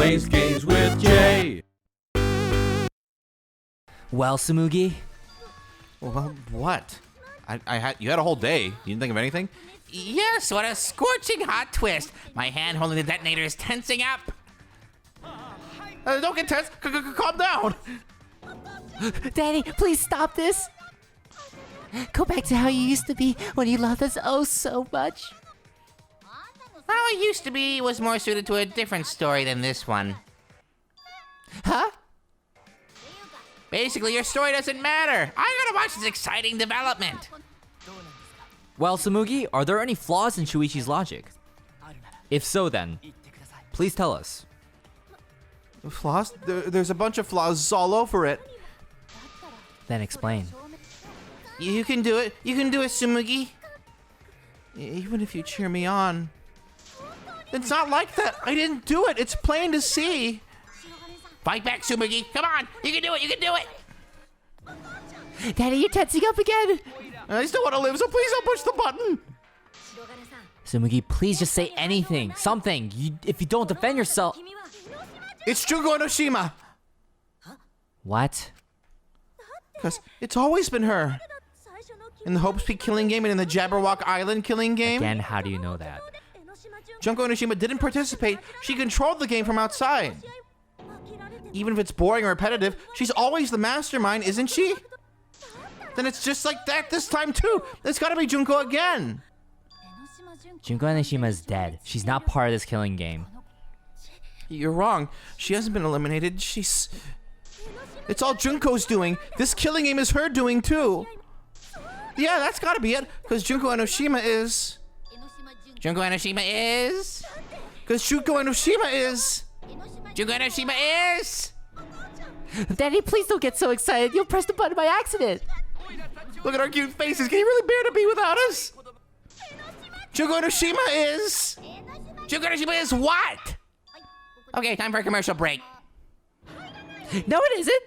plays games with Jay. Well, Tsumugi? Well, what? You had a whole day. You didn't think of anything? Yes, what a scorching hot twist. My hand holding the detonator is tensing up. Don't get tense. Calm down. Daddy, please stop this. Go back to how you used to be when you loved us oh so much. How it used to be was more suited to a different story than this one. Huh? Basically, your story doesn't matter. I gotta watch this exciting development. Well, Tsumugi, are there any flaws in Shuichi's logic? If so, then, please tell us. Flaws? There's a bunch of flaws all over it. Then explain. You can do it. You can do it, Tsumugi. Even if you cheer me on. It's not like that. I didn't do it. It's plain to see. Fight back, Tsumugi. Come on. You can do it. You can do it. Daddy, you're tensing up again. I still want to live, so please don't push the button. Tsumugi, please just say anything, something. If you don't defend yourself... It's Junko Enoshima. What? Because it's always been her. In the Hope Peak killing game and in the Jabberwock Island killing game. Again, how do you know that? Junko Enoshima didn't participate. She controlled the game from outside. Even if it's boring or repetitive, she's always the mastermind, isn't she? Then it's just like that this time too. It's gotta be Junko again. Junko Enoshima is dead. She's not part of this killing game. You're wrong. She hasn't been eliminated. It's all Junko's doing. This killing game is her doing too. Yeah, that's gotta be it. Because Junko Enoshima is... Junko Enoshima is... Because Junko Enoshima is... Junko Enoshima is... Daddy, please don't get so excited. You'll press the button by accident. Look at our cute faces. Can you really bear to be without us? Junko Enoshima is... Junko Enoshima is what? Okay, time for a commercial break. No, it isn't.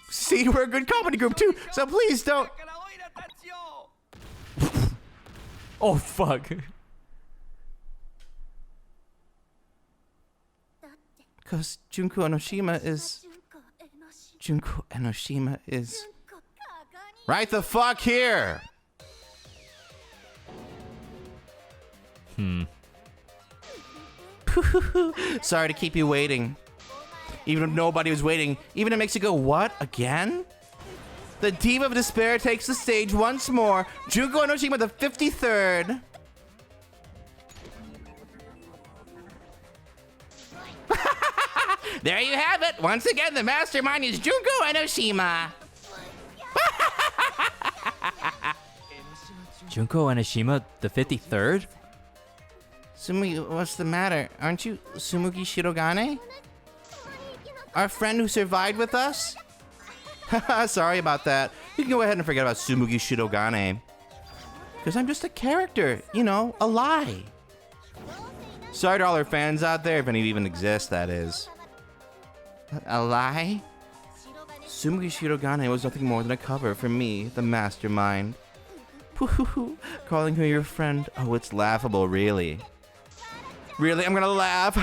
See, we're a good comedy group too, so please don't... Oh, fuck. Because Junko Enoshima is... Junko Enoshima is... Right the fuck here! Sorry to keep you waiting. Even if nobody was waiting, even it makes you go, what? Again? The Diva of Despair takes the stage once more. Junko Enoshima, the 53rd. There you have it. Once again, the mastermind is Junko Enoshima. Junko Enoshima, the 53rd? Tsumugi, what's the matter? Aren't you Tsumugi Shirogane? Our friend who survived with us? Sorry about that. You can go ahead and forget about Tsumugi Shirogane. Because I'm just a character, you know, a lie. Sorry to all our fans out there, if any even exist, that is. A lie? Tsumugi Shirogane was nothing more than a cover for me, the mastermind. Calling her your friend. Oh, it's laughable, really. Really? I'm gonna laugh.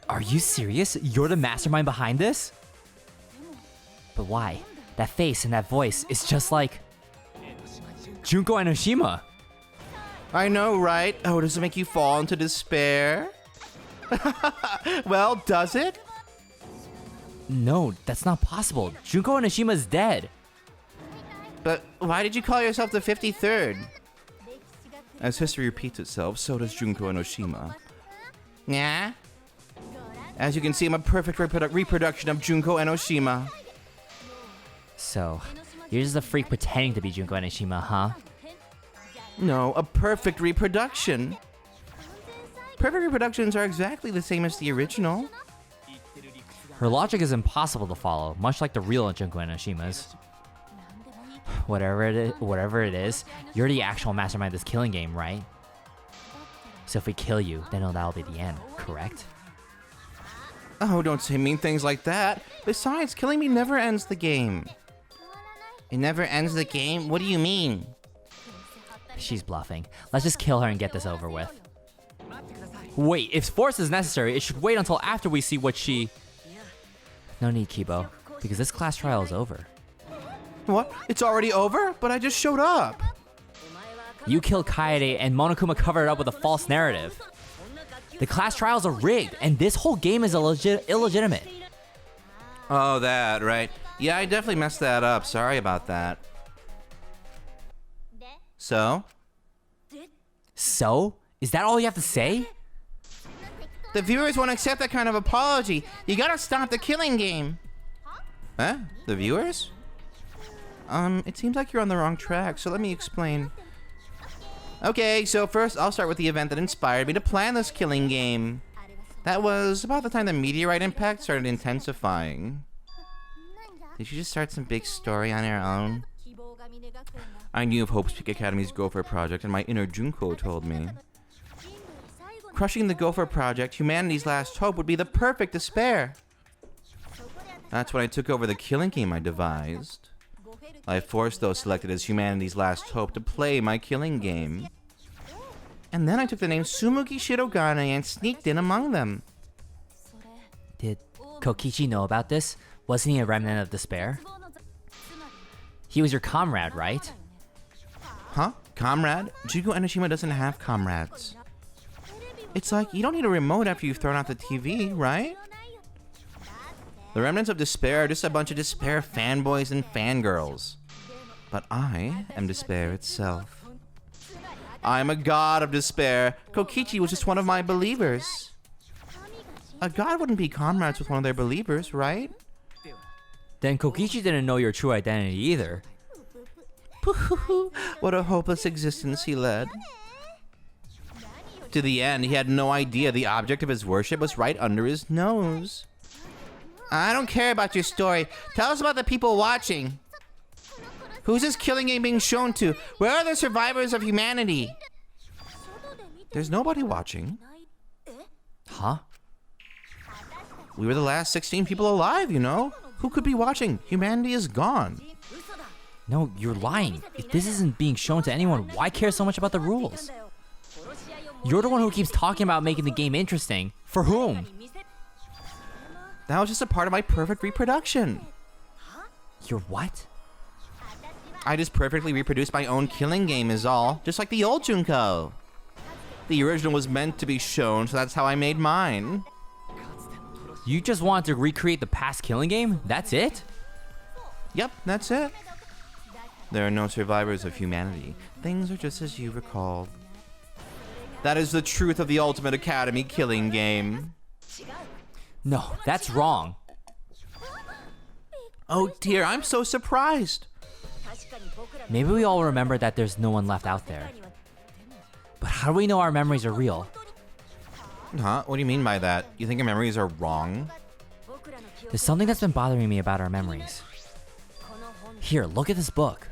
Are you serious? You're the mastermind behind this? But why? That face and that voice is just like... Junko Enoshima. I know, right? Oh, does it make you fall into despair? Well, does it? No, that's not possible. Junko Enoshima's dead. But why did you call yourself the 53rd? As history repeats itself, so does Junko Enoshima. Yeah? As you can see, I'm a perfect reproduction of Junko Enoshima. So, you're just a freak pretending to be Junko Enoshima, huh? No, a perfect reproduction. Perfect reproductions are exactly the same as the original. Her logic is impossible to follow, much like the real Junko Enoshima's. Whatever it is, you're the actual mastermind of this killing game, right? So if we kill you, then that'll be the end, correct? Oh, don't say mean things like that. Besides, killing me never ends the game. It never ends the game? What do you mean? She's bluffing. Let's just kill her and get this over with. Wait, if force is necessary, it should wait until after we see what she... No need, Kibo, because this class trial is over. What? It's already over? But I just showed up. You killed Kaede and Monokuma covered it up with a false narrative. The class trials are rigged, and this whole game is illegitimate. Oh, that, right. Yeah, I definitely messed that up. Sorry about that. So? So? Is that all you have to say? The viewers won't accept that kind of apology. You gotta stop the killing game. Huh? The viewers? It seems like you're on the wrong track, so let me explain. Okay, so first I'll start with the event that inspired me to plan this killing game. That was about the time the meteorite impact started intensifying. Did you just start some big story on your own? I knew of Hope's Peak Academy's Gopher project, and my inner Junko told me. Crushing the Gopher project, humanity's last hope, would be the perfect despair. That's when I took over the killing game I devised. I forced those selected as humanity's last hope to play my killing game. And then I took the name Tsumugi Shirogane and sneaked in among them. Did Kokichi know about this? Wasn't he a remnant of despair? He was your comrade, right? Huh? Comrade? Jugo Enoshima doesn't have comrades. It's like, you don't need a remote after you've thrown out the TV, right? The remnants of despair are just a bunch of despair fanboys and fangirls. But I am despair itself. I'm a god of despair. Kokichi was just one of my believers. A god wouldn't be comrades with one of their believers, right? Then Kokichi didn't know your true identity either. What a hopeless existence he led. To the end, he had no idea the object of his worship was right under his nose. I don't care about your story. Tell us about the people watching. Who's this killing game being shown to? Where are the survivors of humanity? There's nobody watching. Huh? We were the last 16 people alive, you know? Who could be watching? Humanity is gone. No, you're lying. If this isn't being shown to anyone, why care so much about the rules? You're the one who keeps talking about making the game interesting. For whom? That was just a part of my perfect reproduction. Your what? I just perfectly reproduced my own killing game is all, just like the old Junko. The original was meant to be shown, so that's how I made mine. You just wanted to recreate the past killing game? That's it? Yep, that's it. There are no survivors of humanity. Things are just as you recalled. That is the truth of the Ultimate Academy killing game. No, that's wrong. Oh dear, I'm so surprised. Maybe we all remember that there's no one left out there. But how do we know our memories are real? Huh? What do you mean by that? You think your memories are wrong? There's something that's been bothering me about our memories. Here, look at this book.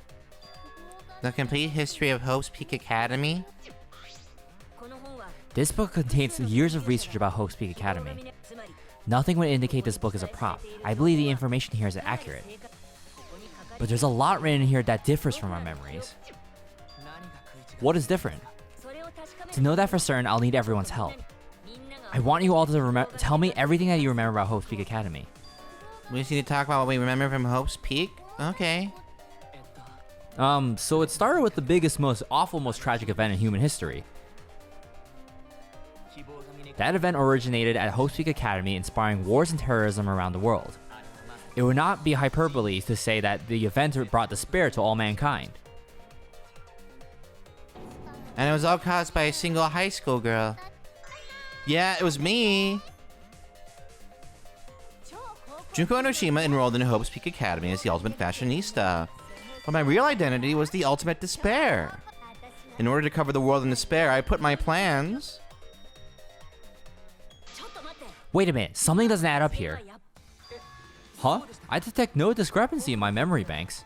The Complete History of Hope's Peak Academy? This book contains years of research about Hope's Peak Academy. Nothing would indicate this book is a prop. I believe the information here is accurate. But there's a lot written in here that differs from our memories. What is different? To know that for certain, I'll need everyone's help. I want you all to tell me everything that you remember about Hope's Peak Academy. We just need to talk about what we remember from Hope's Peak? Okay. So it started with the biggest, most awful, most tragic event in human history. That event originated at Hope's Peak Academy, inspiring wars and terrorism around the world. It would not be hyperbole to say that the event brought despair to all mankind. And it was all caused by a single high school girl. Yeah, it was me. Junko Enoshima enrolled in Hope's Peak Academy as the ultimate fashionista. But my real identity was the ultimate despair. In order to cover the world in despair, I put my plans... Wait a minute, something doesn't add up here. Huh? I detect no discrepancy in my memory banks.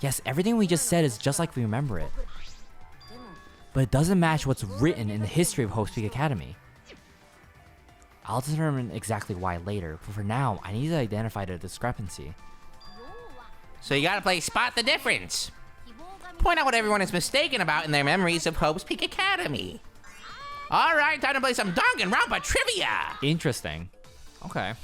Yes, everything we just said is just like we remember it. But it doesn't match what's written in the history of Hope's Peak Academy. I'll determine exactly why later, but for now, I need to identify the discrepancy. So you gotta play Spot the Difference. Point out what everyone is mistaken about in their memories of Hope's Peak Academy. All right, time to play some Danganronpa trivia. Interesting. Okay.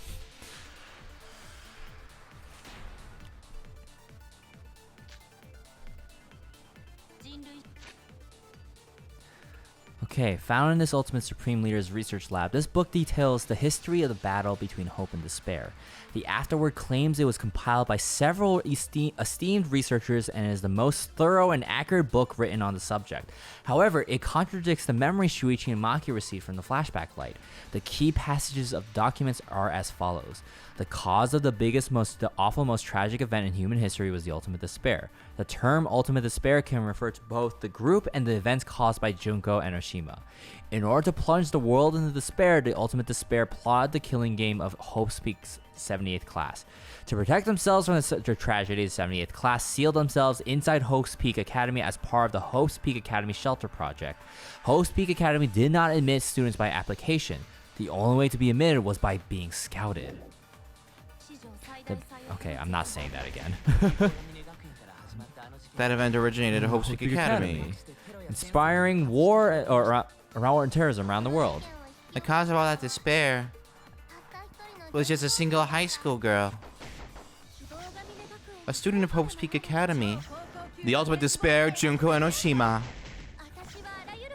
Okay, found in this Ultimate Supreme Leader's research lab, this book details the history of the battle between hope and despair. The afterword claims it was compiled by several esteemed researchers and is the most thorough and accurate book written on the subject. However, it contradicts the memory Shuichi and Maki received from the flashback light. The key passages of documents are as follows. The cause of the awful, most tragic event in human history was the ultimate despair. The term ultimate despair can refer to both the group and the events caused by Junko and Oshima. In order to plunge the world into despair, the ultimate despair plotted the killing game of Hope's Peak's 78th class. To protect themselves from the tragedy, the 78th class sealed themselves inside Hope's Peak Academy as part of the Hope's Peak Academy Shelter Project. Hope's Peak Academy did not admit students by application. The only way to be admitted was by being scouted. Okay, I'm not saying that again. That event originated at Hope's Peak Academy. Inspiring war around war and terrorism around the world. The cause of all that despair was just a single high school girl. A student of Hope's Peak Academy. The ultimate despair, Junko and Oshima.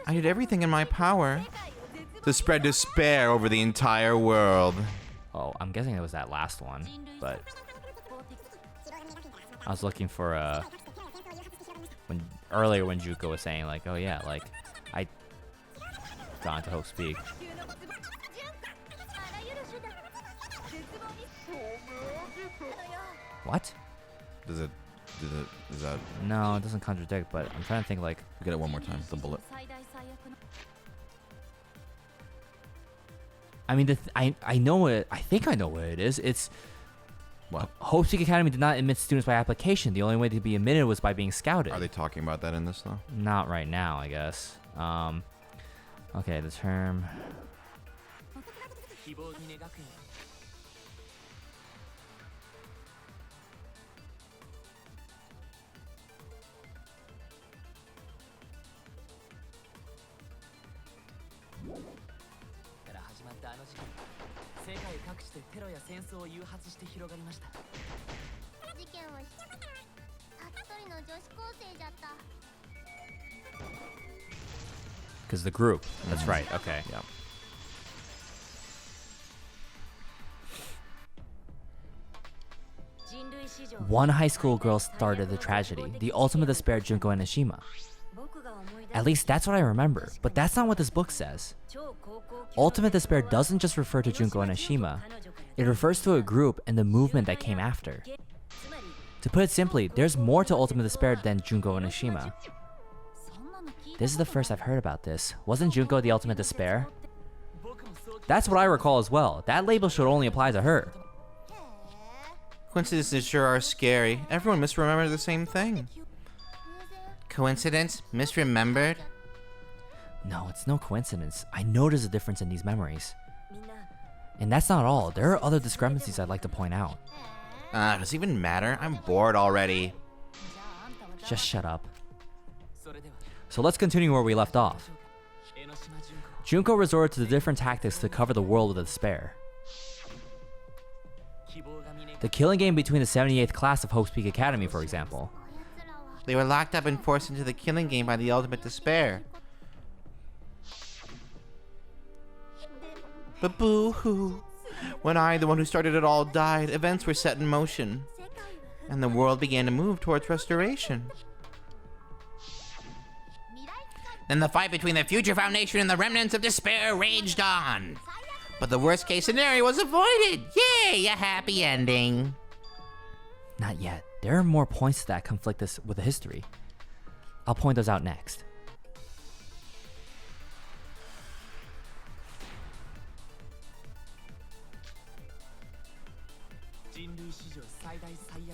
I did everything in my power to spread despair over the entire world. Oh, I'm guessing it was that last one, but I was looking for earlier when Junko was saying like, oh yeah, like I gone to Hope's Peak. What? Is that? No, it doesn't contradict, but I'm trying to think like. Get it one more time. The bullet. I mean, I know it. I think I know what it is. It's What? Hope's Peak Academy did not admit students by application. The only way to be admitted was by being scouted. Are they talking about that in this though? Not right now, I guess. Okay, the term. Because the group. That's right. Okay. Yeah. One high school girl started the tragedy, the ultimate despair, Junko and Oshima. At least that's what I remember, but that's not what this book says. Ultimate despair doesn't just refer to Junko and Oshima. It refers to a group and the movement that came after. To put it simply, there's more to ultimate despair than Junko and Oshima. This is the first I've heard about this. Wasn't Junko the ultimate despair? That's what I recall as well. That label should only apply to her. Coincidences sure are scary. Everyone misremembers the same thing. Coincidence? Misremembered? No, it's no coincidence. I notice a difference in these memories. And that's not all. There are other discrepancies I'd like to point out. Does it even matter? I'm bored already. Just shut up. So let's continue where we left off. Junko resorted to the different tactics to cover the world with despair. The killing game between the 78th class of Hope's Peak Academy, for example. They were locked up and forced into the killing game by the ultimate despair. But boo-hoo. When I, the one who started it all, died, events were set in motion. And the world began to move towards restoration. Then the fight between the Future Foundation and the remnants of despair raged on. But the worst case scenario was avoided. Yay, a happy ending. Not yet. There are more points that conflict this with the history. I'll point those out next.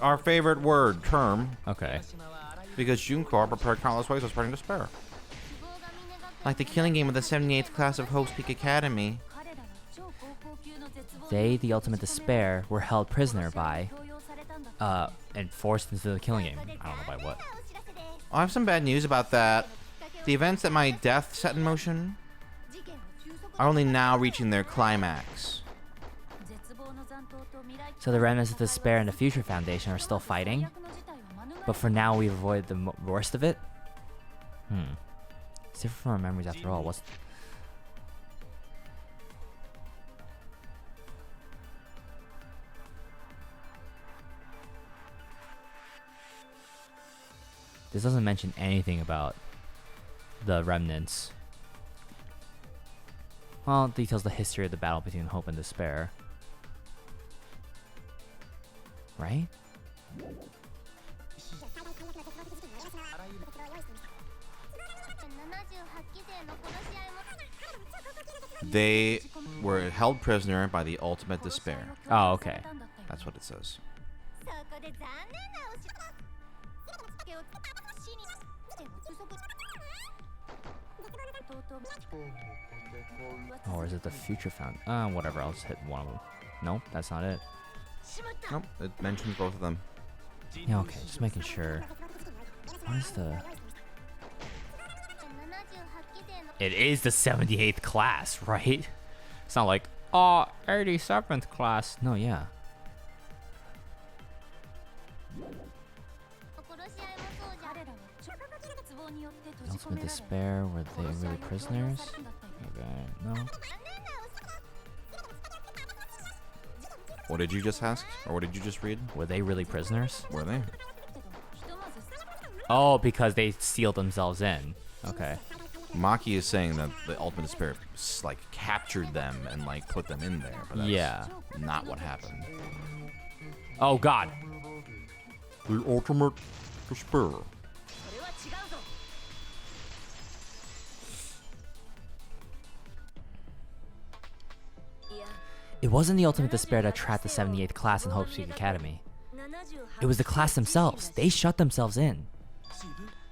Our favorite word, term, Okay. because Junko prepared countless ways of spreading despair. Like the killing game of the 78th class of Hope's Peak Academy. They, the ultimate despair, were held prisoner by, and forced into the killing game. I don't know by what. I have some bad news about that. The events that my death set in motion are only now reaching their climax. So the remnants of despair and the Future Foundation are still fighting, but for now we've avoided the worst of it? It's different from our memories after all. What's... This doesn't mention anything about the remnants. Well, it details the history of the battle between hope and despair. Right? They were held prisoner by the ultimate despair. Oh, okay. That's what it says. Or is it the Future Found? Whatever, I'll just hit one of them. Nope, that's not it. Nope, it mentions both of them. Yeah, okay, just making sure. What is the... It is the 78th class, right? It's not like, oh, 87th class. No, yeah. Ultimate despair, were they really prisoners? Okay, no. What did you just ask? Or what did you just read? Were they really prisoners? Were they? Oh, because they sealed themselves in. Okay. Maki is saying that the ultimate despair like captured them and like put them in there, but that's Yeah. not what happened. Oh god. The ultimate despair. It wasn't the ultimate despair that trapped the 78th class in Hope Peak Academy. It was the class themselves. They shut themselves in.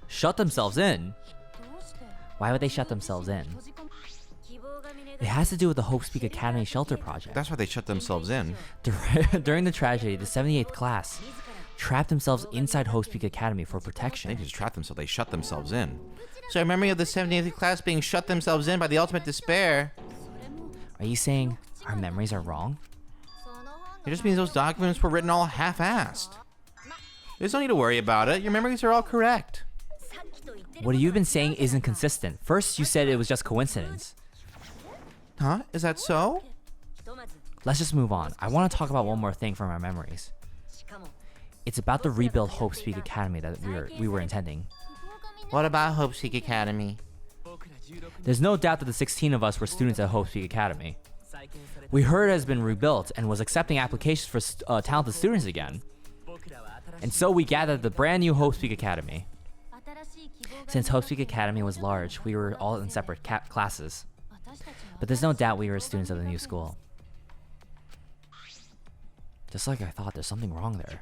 Shut themselves in? Why would they shut themselves in? It has to do with the Hope Peak Academy shelter project. That's why they shut themselves in. During the tragedy, the 78th class trapped themselves inside Hope Peak Academy for They protection. didn't just trap themselves, they shut themselves in. So our memory of the 78th class being shut themselves in by the ultimate despair. Are you saying our memories are wrong? It just means those documents were written all half-assed. There's no need to worry about it. Your memories are all correct. What you've been saying isn't consistent. First, you said it was just coincidence. Huh? Is that so? Let's just move on. I want to talk about one more thing from our memories. It's about the rebuild Hope Peak Academy that we were intending. What about Hope Peak Academy? There's no doubt that the 16 of us were students at Hope Peak Academy. We heard it has been rebuilt and was accepting applications for talented students again. And so we gathered the brand new Hope Peak Academy. Since Hope Peak Academy was large, we were all in separate classes. But there's no doubt we were students of the new school. Just like I thought, there's something wrong there.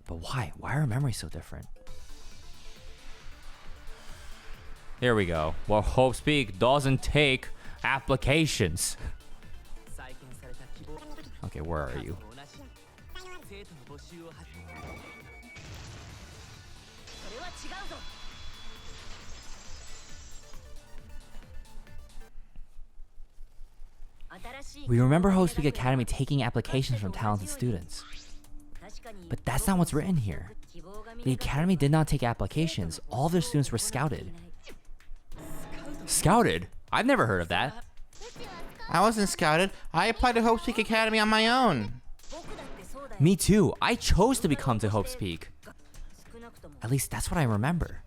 But why? Why are memories so different? Here we go. Well, Hope Peak doesn't take applications. Okay, where are you? We remember Hope Peak Academy taking applications from talented students. But that's not what's written here. The Academy did not take applications. All their students were scouted. Scouted? I've never heard of that. I wasn't scouted. I applied to Hope Peak Academy on my own. Me too. I chose to become to Hope's Peak. At least that's what I remember.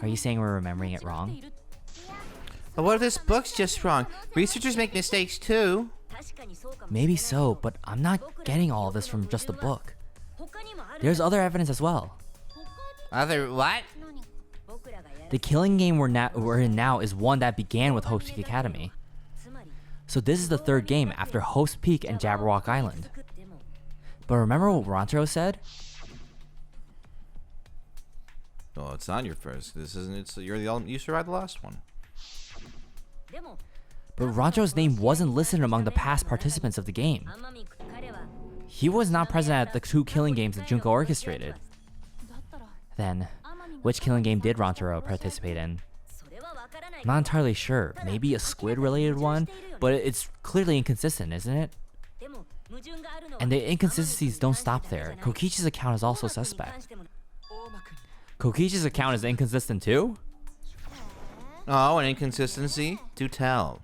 Are you saying we're remembering it wrong? But what if this book's just wrong? Researchers make mistakes too. Maybe so, but I'm not getting all of this from just the book. There's other evidence as well. Other what? The killing game we're in now is one that began with Hope's Peak Academy. So this is the third game after Hope's Peak and Jabberwock Island. But remember what Rantaro said? Well, it's not your first. This isn't. It's you survived the last one. But Rantaro's name wasn't listed among the past participants of the game. He was not present at the two killing games that Junko orchestrated. Then, which killing game did Rantaro participate in? I'm not entirely sure. Maybe a squid-related one, but it's clearly inconsistent, isn't it? And the inconsistencies don't stop there. Kokichi's account is also suspect. Kokichi's account is inconsistent too? Oh, an inconsistency? Do tell.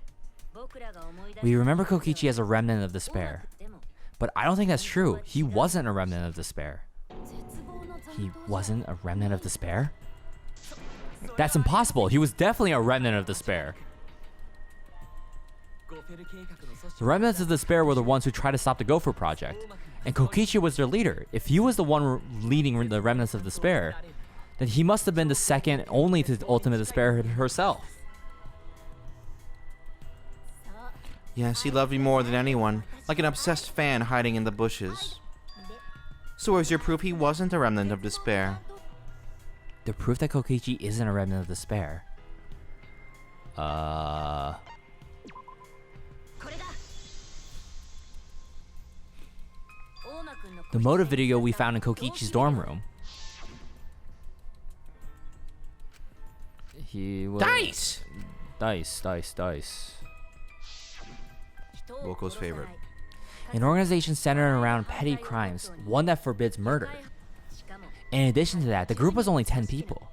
We remember Kokichi as a remnant of despair. But I don't think that's true. He wasn't a remnant of despair. He wasn't a remnant of despair? That's impossible. He was definitely a remnant of despair. The remnants of despair were the ones who tried to stop the Gopher Project. And Kokichi was their leader. If he was the one leading the remnants of despair, then he must have been the second only to ultimate despair herself. Yes, he loved me more than anyone, like an obsessed fan hiding in the bushes. So where's your proof he wasn't a remnant of despair? The proof that Kokichi isn't a remnant of despair. The motive video we found in Kokichi's dorm room. He was... Dice! Dice. Woko's favorite. An organization centered around petty crimes, one that forbids murder. In addition to that, the group was only 10 people.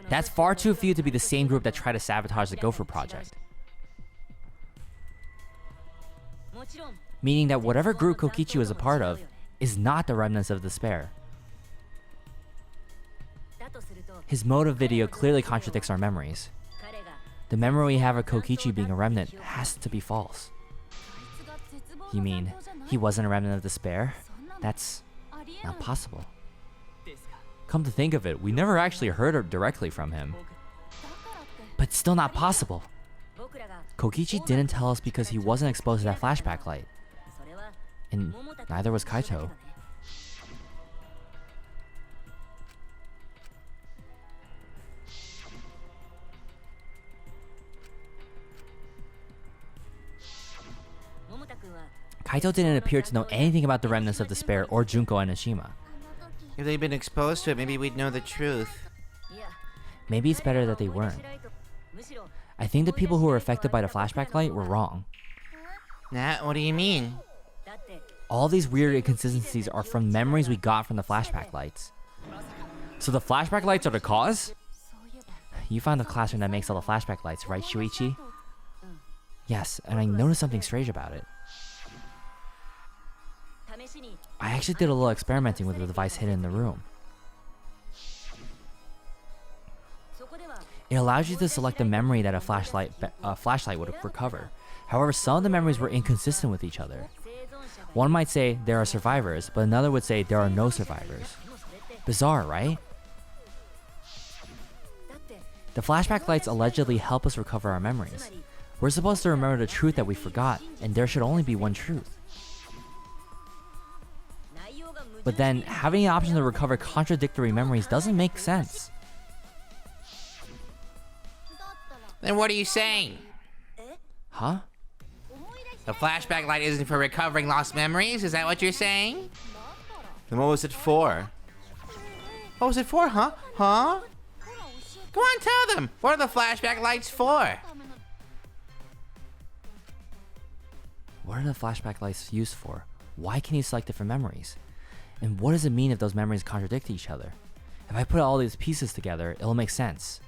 That's far too few to be the same group that tried to sabotage the Gopher Project. Meaning that whatever group Kokichi was a part of is not the remnants of despair. His motive video clearly contradicts our memories. The memory we have of Kokichi being a remnant has to be false. You mean he wasn't a remnant of despair? That's not possible. Come to think of it, we never actually heard directly from him. But it's still not possible. Kokichi didn't tell us because he wasn't exposed to that flashback light. And neither was Kaito. Kaito didn't appear to know anything about the remnants of despair or Junko and Nishima. If they'd been exposed to it, maybe we'd know the truth. Maybe it's better that they weren't. I think the people who were affected by the flashback light were wrong. Nat, what do you mean? All these weird inconsistencies are from memories we got from the flashback lights. So the flashback lights are the cause? You found the classroom that makes all the flashback lights, right, Shuichi? Yes, and I noticed something strange about it. I actually did a little experimenting with the device hidden in the room. It allows you to select a memory that a flashlight would recover. However, some of the memories were inconsistent with each other. One might say there are survivors, but another would say there are no survivors. Bizarre, right? The flashback lights allegedly help us recover our memories. We're supposed to remember the truth that we forgot, and there should only be one truth. But then, having the option to recover contradictory memories doesn't make sense. Then what are you saying? Huh? The flashback light isn't for recovering lost memories? Is that what you're saying? Then what was it for? What was it for, huh? Huh? Go on, tell them! What are the flashback lights for? What are the flashback lights used for? Why can you select different memories? And what does it mean if those memories contradict each other? If I put all these pieces together, it'll make sense.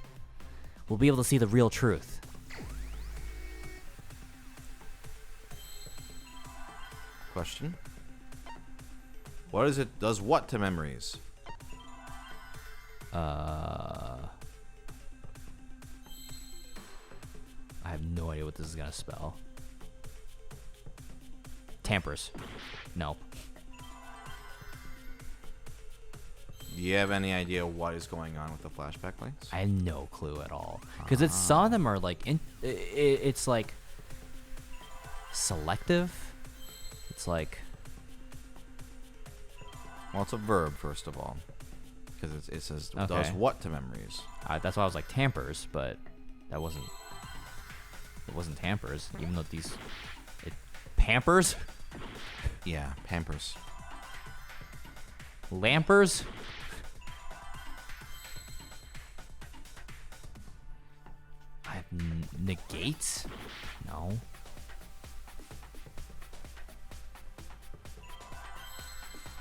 We'll be able to see the real truth. Question. What is it does what to memories? I have no idea what this is gonna spell. Tampers. Nope. Do you have any idea what is going on with the flashback lights? I have no clue at all. Because it's some of them are like it's like selective. It's like, Well, it's a verb first of all, because it says Okay. does what to memories. that's why I was like tampers, but that wasn't. It wasn't tampers, even though Pampers, Yeah, Pampers. Lampers. negates? No.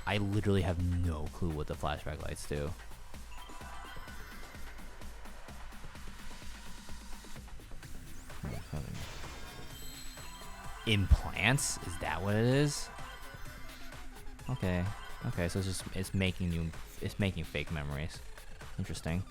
I literally have no clue what the flashback lights do. Implants? Is that what it is? Okay. Okay, so it's making fake memories. Interesting.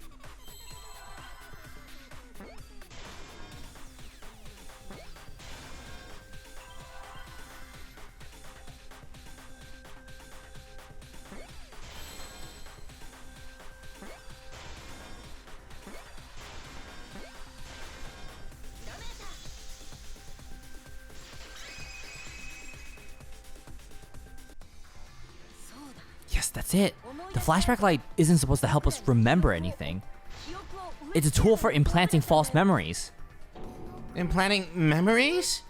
Yes, that's it. The flashback light isn't supposed to help us remember anything. It's a tool for implanting false memories. Implanting memories?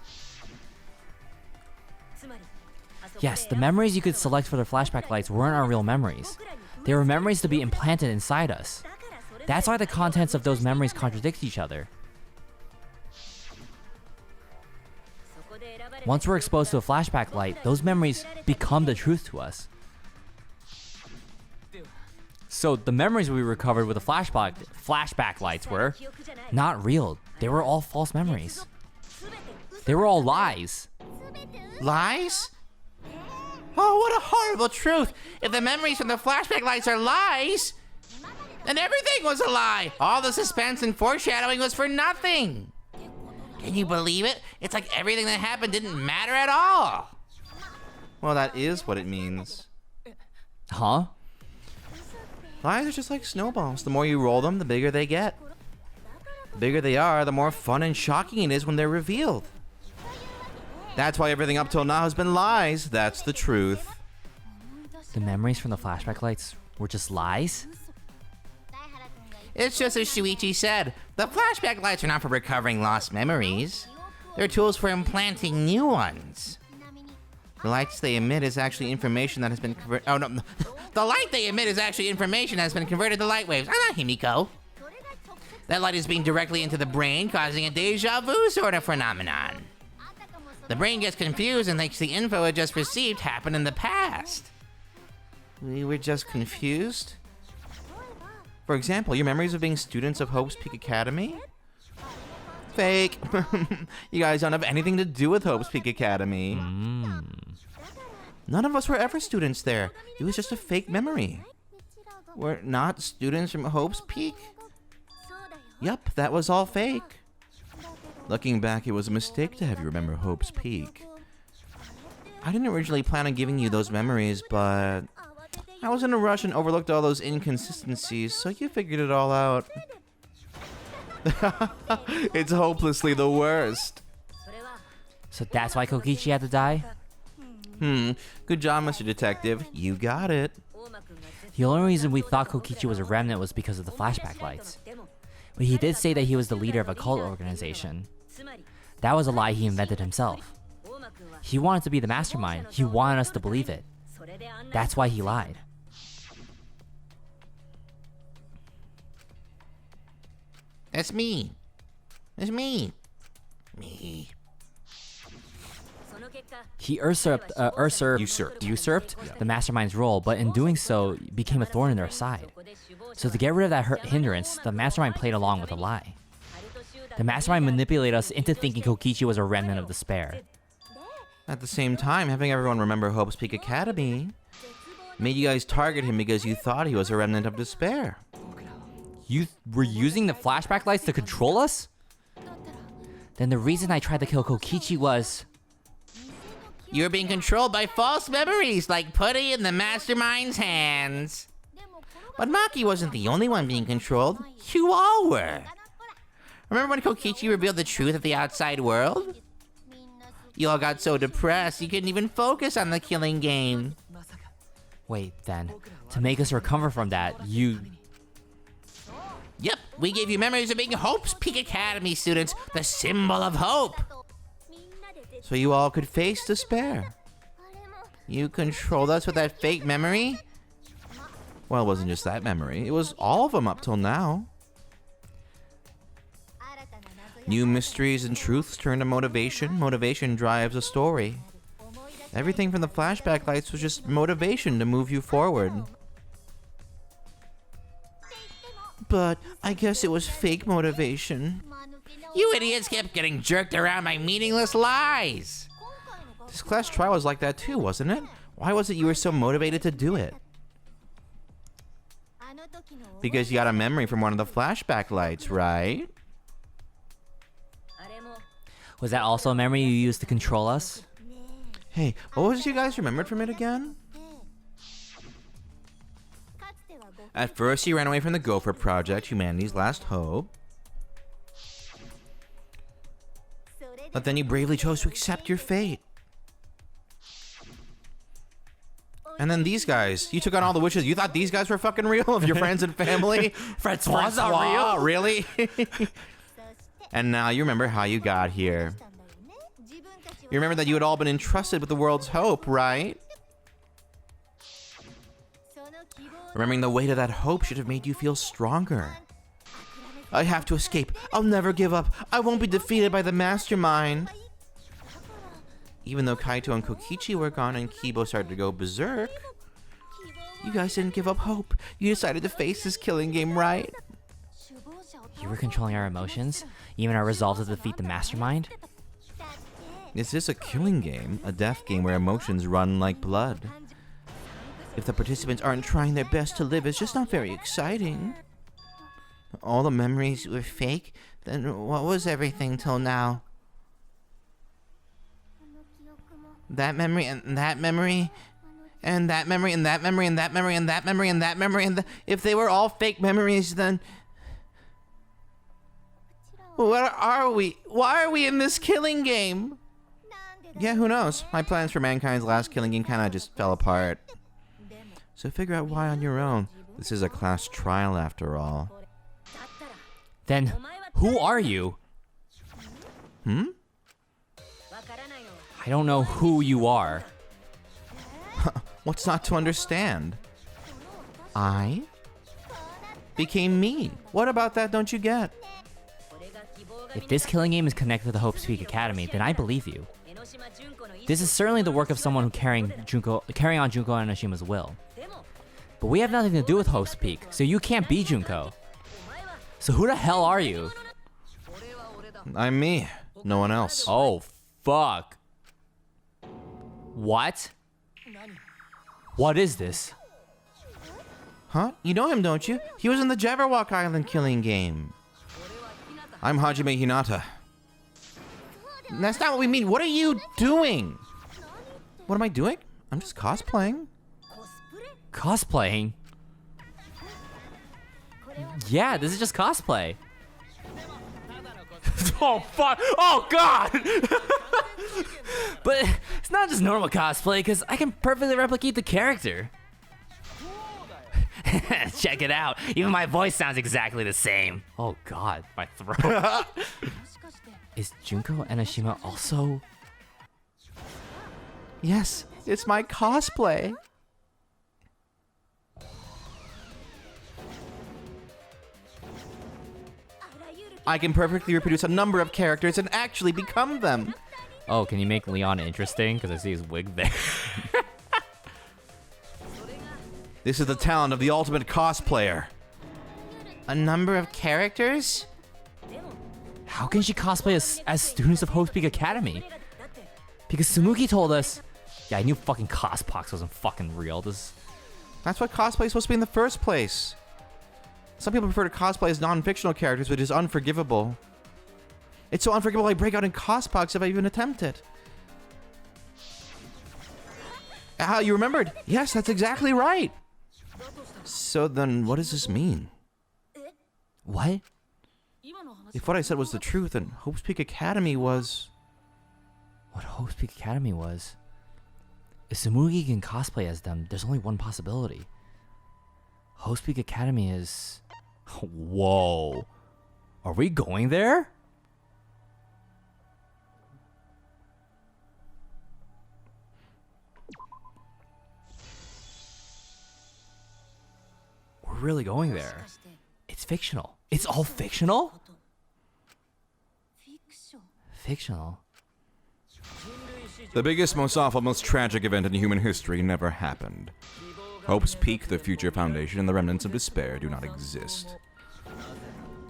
Yes, the memories you could select for the flashback lights weren't our real memories. They were memories to be implanted inside us. That's why the contents of those memories contradict each other. Once we're exposed to a flashback light, those memories become the truth to us. So the memories we recovered with the flashback lights were not real. They were all false memories. They were all lies. Lies? Oh, what a horrible truth. If the memories from the flashback lights are lies, then everything was a lie. All the suspense and foreshadowing was for nothing. Can you believe it? It's like everything that happened didn't matter at all. Well, that is what it means. Huh? Lies are just like snowballs. The more you roll them, the bigger they get. The bigger they are, the more fun and shocking it is when they're revealed. That's why everything up till now has been lies. That's the truth. The memories from the flashback lights were just lies? It's just as Shuichi said. The flashback lights are not for recovering lost memories. They're tools for implanting new ones. The lights they emit is actually information that has been converted. Oh, no. The light they emit is actually information that has been converted to light waves. Ah, Himiko. That light is being directly into the brain, causing a deja vu sort of phenomenon. The brain gets confused and thinks the info it just received happened in the past. We were just confused? For example, your memories of being students of Hope's Peak Academy? Fake. You guys don't have anything to do with Hope's Peak Academy. None of us were ever students there. It was just a fake memory. We're not students from Hope's Peak? Yep, that was all fake. Looking back, it was a mistake to have you remember Hope's Peak. I didn't originally plan on giving you those memories, but I was in a rush and overlooked all those inconsistencies, so you figured it all out. It's hopelessly the worst. So that's why Kokichi had to die? Good job, Mr. Detective. You got it. The only reason we thought Kokichi was a remnant was because of the flashback lights. But he did say that he was the leader of a cult organization. That was a lie he invented himself. He wanted to be the mastermind. He wanted us to believe it. That's why he lied. That's me. It's me. Me. He usurped the mastermind's role, but in doing so, became a thorn in their side. So to get rid of that hindrance, the mastermind played along with a lie. The mastermind manipulated us into thinking Kokichi was a remnant of despair. At the same time, having everyone remember Hope's Peak Academy made you guys target him because you thought he was a remnant of despair. You were using the flashback lights to control us? Then the reason I tried to kill Kokichi was... You're being controlled by false memories, like putty in the mastermind's hands. But Maki wasn't the only one being controlled. You all were. Remember when Kokichi revealed the truth of the outside world? You all got so depressed, you couldn't even focus on the killing game. Wait, then, to make us recover from that, you... Yep, we gave you memories of being Hope's Peak Academy students, the symbol of hope. So you all could face despair. You controlled us with that fake memory? Well, it wasn't just that memory. It was all of them up till now. New mysteries and truths turn to motivation. Motivation drives a story. Everything from the flashback lights was just motivation to move you forward. But I guess it was fake motivation. You idiots kept getting jerked around by meaningless lies. This class trial was like that too, wasn't it? Why was it you were so motivated to do it? Because you got a memory from one of the flashback lights, right? Was that also a memory you used to control us? Hey, what was you guys remembered from it again? At first, you ran away from the Gopher Project, humanity's last hope. But then you bravely chose to accept your fate. And then these guys, you took on all the wishes. You thought these guys were fucking real of your friends and family? Francois not real? Really? And now you remember how you got here. You remember that you had all been entrusted with the world's hope, right? Remembering the weight of that hope should have made you feel stronger. I have to escape. I'll never give up. I won't be defeated by the mastermind. Even though Kaito and Kokichi were gone and Kibo started to go berserk, you guys didn't give up hope. You decided to face this killing game, right? You were controlling our emotions? Even our resolve to defeat the mastermind? Is this a killing game? A death game where emotions run like blood? If the participants aren't trying their best to live, it's just not very exciting. All the memories were fake? Then what was everything till now? That memory and that memory and that memory and that memory and that memory and that memory and that memory and if they were all fake memories, then what are we? Why are we in this killing game? Yeah, who knows? My plans for mankind's last killing game kinda just fell apart. So figure out why on your own. This is a class trial after all. Then, who are you? Hmm? I don't know who you are. What's not to understand? I became me. What about that don't you get? If this killing game is connected to the Hope's Peak Academy, then I believe you. This is certainly the work of someone who carrying on Junko Enoshima's will. But we have nothing to do with Hope's Peak, so you can't be Junko. So who the hell are you? I'm me. No one else. Oh, fuck. What? What is this? Huh? You know him, don't you? He was in the Jabberwock Island killing game. I'm Hajime Hinata. That's not what we mean. What are you doing? What am I doing? I'm just cosplaying. Cosplaying? Yeah, this is just cosplay. Oh, fuck. Oh, God. But it's not just normal cosplay, because I can perfectly replicate the character. Check it out. Even my voice sounds exactly the same. Oh, God. My throat. Is Junko Enoshima also... Yes, it's my cosplay. I can perfectly reproduce a number of characters and actually become them. Oh, can you make Leon interesting? Because I see his wig there. This is the talent of the ultimate cosplayer. A number of characters? How can she cosplay as students of Hope's Peak Academy? Because Tsumuki told us... Yeah, I knew fucking Cospox wasn't fucking real. That's what cosplay is supposed to be in the first place. Some people prefer to cosplay as non-fictional characters, which is unforgivable. It's so unforgivable I break out in Cospox if I even attempt it. Ah, you remembered? Yes, that's exactly right. So then, what does this mean? What? If what I said was the truth, then Hope's Peak Academy was... What Hope's Peak Academy was? If Tsumugi can cosplay as them, there's only one possibility. Hope's Peak Academy is... Whoa. Are we going there? We're really going there. It's fictional. It's all fictional? Fictional? The biggest, most awful, most tragic event in human history never happened. Hope's peak, the future foundation, and the remnants of despair do not exist.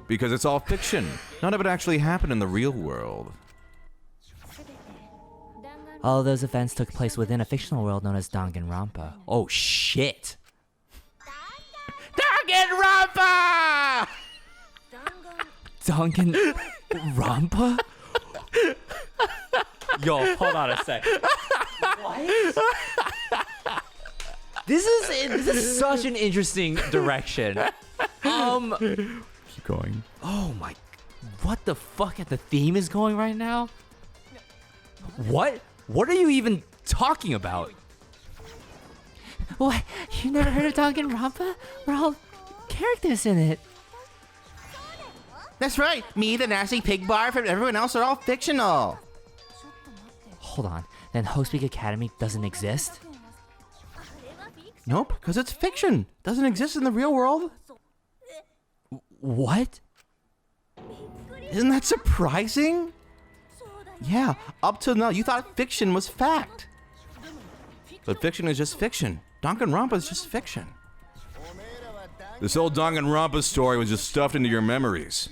Because it's all fiction. None of it actually happened in the real world. All of those events took place within a fictional world known as Danganronpa. Oh shit! Danganronpa! Danganronpa? Yo, hold on a sec. What? This is such an interesting direction. Keep going. Oh my, what the fuck at the theme is going right now? What are you even talking about? What? You never heard of Danganronpa? We're all characters in it. That's right. Me, the nasty pig barf, and everyone else are all fictional. Hold on. Then Hope's Academy doesn't exist? Nope, because it's fiction. Doesn't exist in the real world. What? Isn't that surprising? Yeah, up till now, you thought fiction was fact. But fiction is just fiction. Danganronpa is just fiction. This whole Danganronpa story was just stuffed into your memories.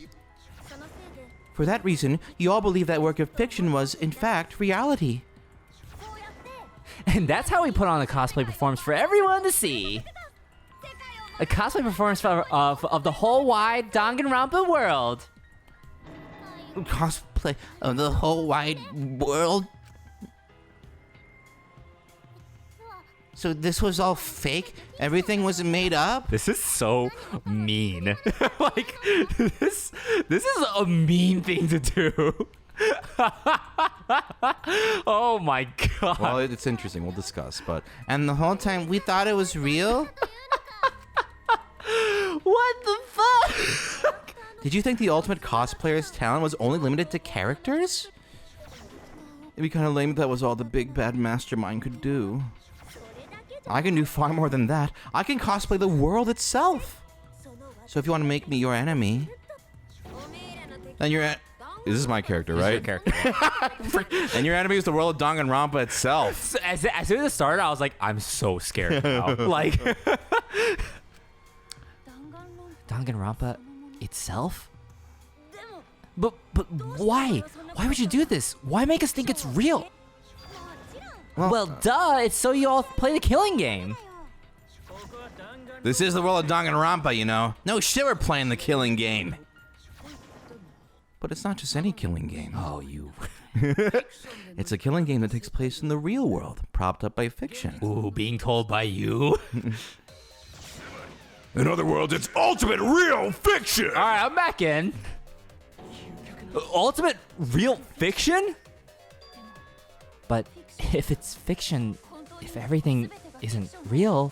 For that reason, you all believe that work of fiction was, in fact, reality. And that's how we put on a cosplay performance for everyone to see. A cosplay performance of the whole wide Danganronpa world. Cosplay of the whole wide world? So this was all fake? Everything was made up? This is so mean. Like, this is a mean thing to do. Oh my god. Well, it's interesting. We'll discuss, but... And the whole time, we thought it was real? What the fuck? Did you think the ultimate cosplayer's talent was only limited to characters? It'd be kind of lame if that was all the big bad mastermind could do. I can do far more than that. I can cosplay the world itself. So if you want to make me your enemy, then you're This is my character, right? Your character. And your enemy is the world of Danganronpa itself. So as soon as it started, I was like, I'm so scared now. Like, Danganronpa itself? But why? Why would you do this? Why make us think it's real? Well, duh, it's so you all play the killing game. This is the world of Danganronpa, you know. No shit, we're playing the killing game. But it's not just any killing game. Oh, you. It's a killing game that takes place in the real world, propped up by fiction. Ooh, being told by you? In other words, it's ultimate real fiction! Alright, I'm back in. Ultimate real fiction? But if it's fiction, if everything isn't real,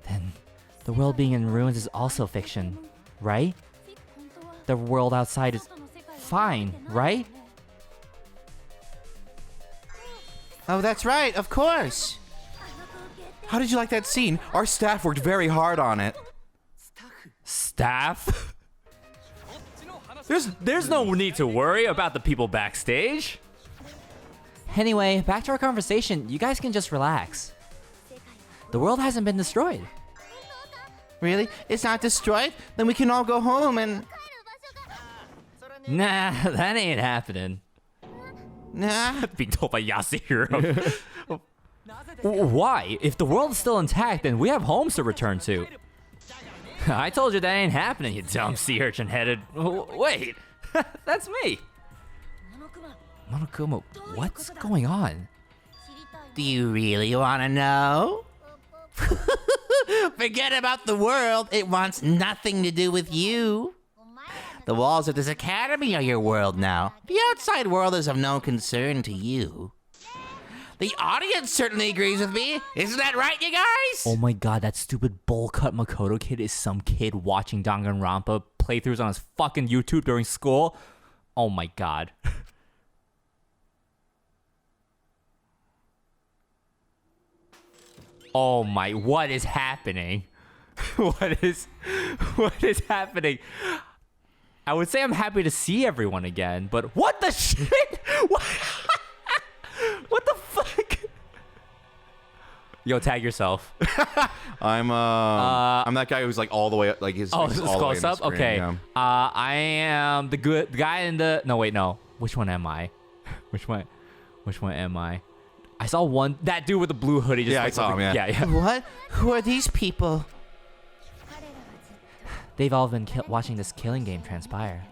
then the world being in ruins is also fiction, right? The world outside is fine, right? Oh, that's right, of course. How did you like that scene? Our staff worked very hard on it. Staff? There's no need to worry about the people backstage. Anyway, back to our conversation. You guys can just relax. The world hasn't been destroyed. Really? It's not destroyed? Then we can all go home and... Nah, that ain't happening. Nah. Being told by Yasuhiro. Why? If the world is still intact, then we have homes to return to. I told you that ain't happening, you dumb sea urchin headed. Wait, that's me. Monokuma, what's going on? Do you really want to know? Forget about the world. It wants nothing to do with you. The walls of this academy are your world now. The outside world is of no concern to you. The audience certainly agrees with me. Isn't that right, you guys? Oh my god, that stupid bowl-cut Makoto kid is some kid watching Danganronpa playthroughs on his fucking YouTube during school. Oh my god. Oh my, what is happening? What is happening? I would say I'm happy to see everyone again, but what the shit? What, what the fuck? Yo, tag yourself. I'm that guy who's like all the way up, like his. Oh, face this is is all the way close in the up? screen, Okay. yeah. I am the guy in the... No, wait, no. Which one am I? Which one am I? I saw one... That dude with the blue hoodie. Just Yeah, I like, saw him, yeah. Yeah. What? Who are these people? They've all been watching this killing game transpire.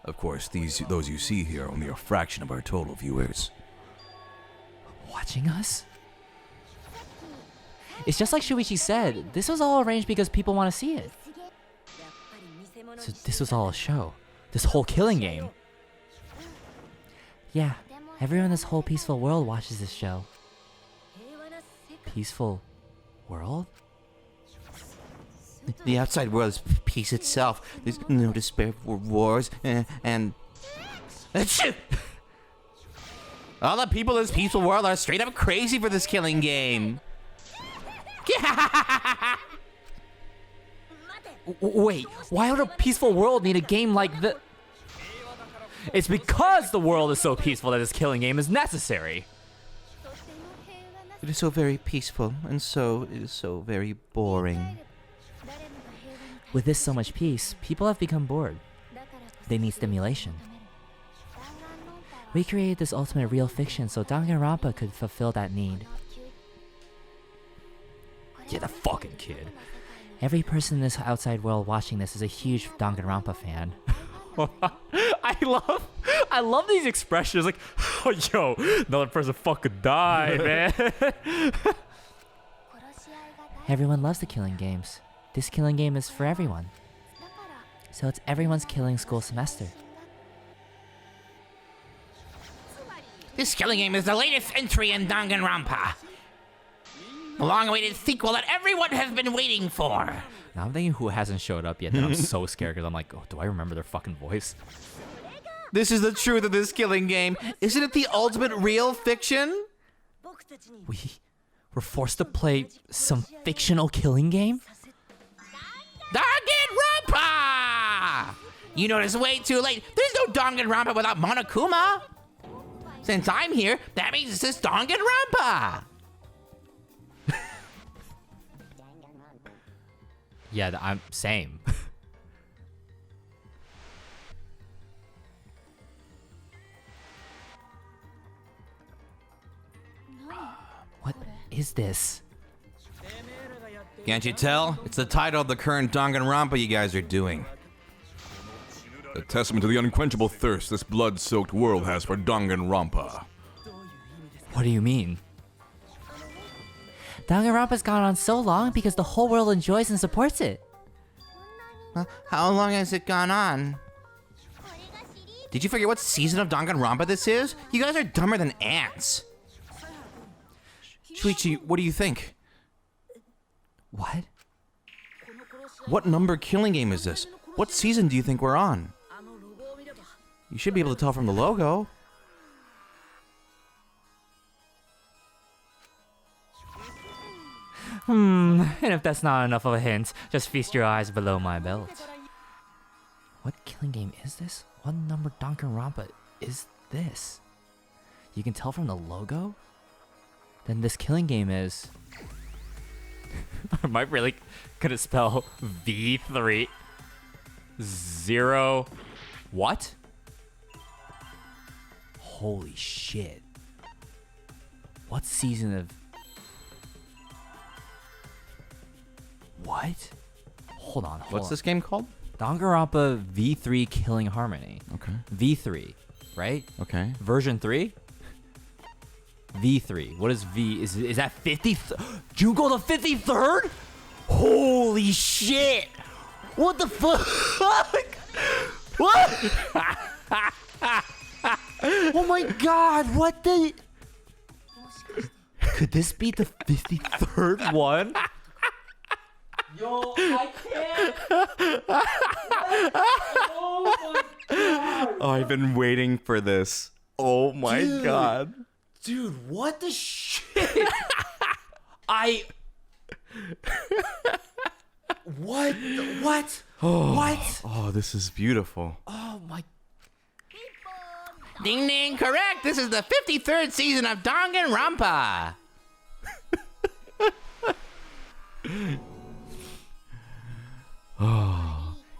Of course, those you see here are only a fraction of our total viewers. Watching us? It's just like Shuichi said. This was all arranged because people want to see it. So this was all a show. This whole killing game. Yeah, everyone in this whole peaceful world watches this show. Peaceful world? The outside world is peace itself. There's no despair for wars and... Achoo! All the people in this peaceful world are straight up crazy for this killing game. Wait, why would a peaceful world need a game like this? It's because the world is so peaceful that this killing game is necessary. It is so very peaceful, and so it is so very boring. With this so much peace, people have become bored. They need stimulation. We created this ultimate real fiction so Danganronpa could fulfill that need. Yeah, the fucking kid. Every person in this outside world watching this is a huge Danganronpa fan. I love these expressions like, oh, yo, another person fucking died, man. Everyone loves the killing games. This killing game is for everyone. So it's everyone's killing school semester. This killing game is the latest entry in Danganronpa. The long-awaited sequel that everyone has been waiting for. Now I'm thinking who hasn't showed up yet, and I'm so scared because I'm like, oh, do I remember their fucking voice? This is the truth of this killing game. Isn't it the ultimate real fiction? We're forced to play some fictional killing game? Danganronpa! You know, it's way too late. There's no Danganronpa without Monokuma. Since I'm here, that means it's just Danganronpa. Yeah, I'm same. What is this? Can't you tell? It's the title of the current Danganronpa you guys are doing. A testament to the unquenchable thirst this blood-soaked world has for Danganronpa. What do you mean? Danganronpa's gone on so long because the whole world enjoys and supports it. How long has it gone on? Did you forget what season of Danganronpa this is? You guys are dumber than ants. Shuichi, what do you think? What? What number killing game is this? What season do you think we're on? You should be able to tell from the logo. And if that's not enough of a hint, just feast your eyes below my belt. What killing game is this? What number Danganronpa is this? You can tell from the logo? Then this killing game is... Am I really gonna spell V3? 0... What? Holy shit. What season of... What? Hold on. What's this game called? Danganronpa V3 Killing Harmony. Okay. V3, right? Okay. Version 3? V3. What is V? Is that 50? Junko the 53rd? Holy shit! What the fuck? What? Oh my god, what the... Could this be the 53rd one? Yo, I can't. Oh my god. Oh, I've been waiting for this. Oh my god. Dude, what the shit? What? What? What? Oh, this is beautiful. Oh my. Ding ding, correct. This is the 53rd season of Danganronpa.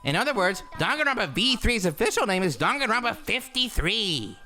In other words, Danganronpa V3's official name is Danganronpa 53.